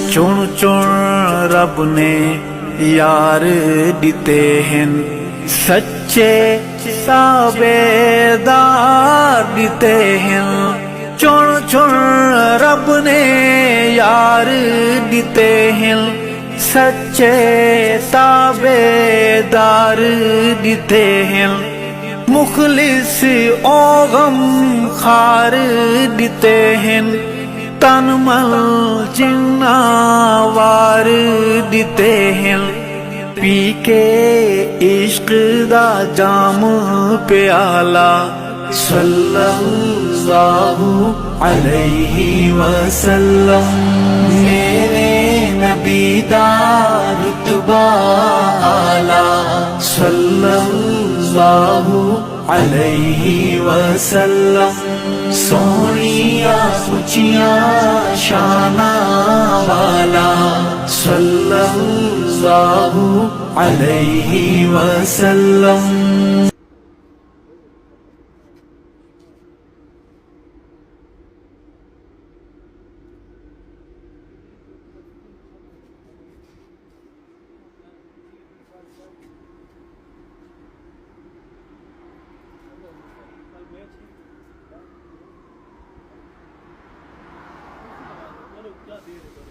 चुन चुन रब ने यार दिते हैं, सच्चे ताबेदार दिते हैं। चुन चुन रब ने यार दिते हैं, सच्चे ताबेदार दिते हैं। मुखलिस ओ गम खार दिते हैं, तन मन जिन्नावार दिते हैं। पी के इश्क दा जाम प्याला, सल्लल्लाहु अलैहि वसल्लम। मेरे नबी दा रुतबा आला, सल्लल्लाहु अलैहि वसल्लम। सोनिया ऊंचिया शाना वाला, सल्लल्लाहु अलैहि वसल्लम। क्या दे रहे